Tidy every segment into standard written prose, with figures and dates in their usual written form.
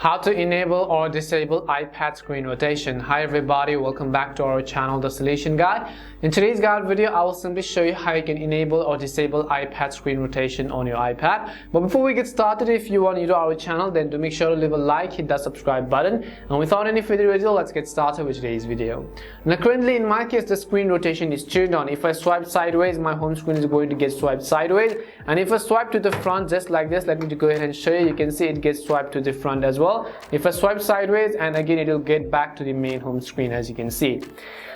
How to enable or disable iPad screen rotation. Hi everybody, welcome back to our channel, The Solution Guy. In today's guide video, I will simply show you how you can enable or disable iPad screen rotation on your iPad. But before we get started, if you are new to our channel, then do make sure to leave a like, hit that subscribe button. And without any further ado, let's get started with today's video. Now currently in my case, the screen rotation is turned on. If I swipe sideways, my home screen is going to get swiped sideways. And if I swipe to the front just like this, let me go ahead and show you, you can see it gets swiped to the front as well. If I swipe sideways, and again it will get back to the main home screen, as you can see.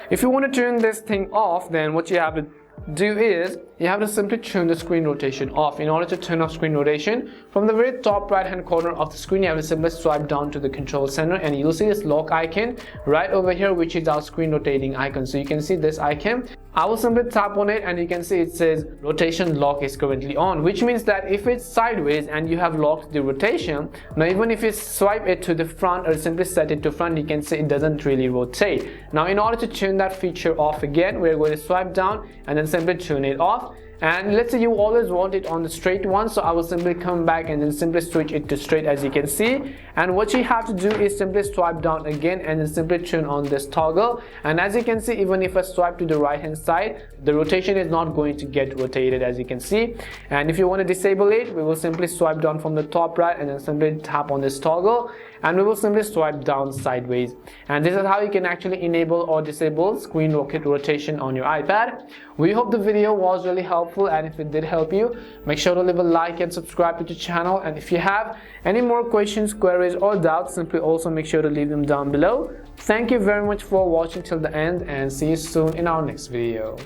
If you want to turn this thing off, then what you have to do is you have to simply turn the screen rotation off. In order to turn off screen rotation, from the very top right hand corner of the screen, you have to simply swipe down to the control center and you'll see this lock icon right over here, which is our screen rotating icon. So you can see this icon. I will simply tap on it and you can see it says rotation lock is currently on, which means that if it's sideways and you have locked the rotation, now even if you swipe it to the front or simply set it to front, you can see it doesn't really rotate. Now in order to turn that feature off again, we're going to swipe down and then simply turn it off. And let's say you always want it on the straight one, so I will simply come back and then simply switch it to straight, as you can see. And what you have to do is simply swipe down again and then simply turn on this toggle. And as you can see, even if I swipe to the right hand side, the rotation is not going to get rotated, as you can see. And if you want to disable it, we will simply swipe down from the top right and then simply tap on this toggle, and we will simply swipe down sideways. And this is how you can actually enable or disable screen rotation on your iPad. We hope the video was really helpful, and if it did help you, make sure to leave a like and subscribe to the channel. And if you have any more questions, queries or doubts, simply also make sure to leave them down below. Thank you very much for watching till the end, and see you soon in our next video.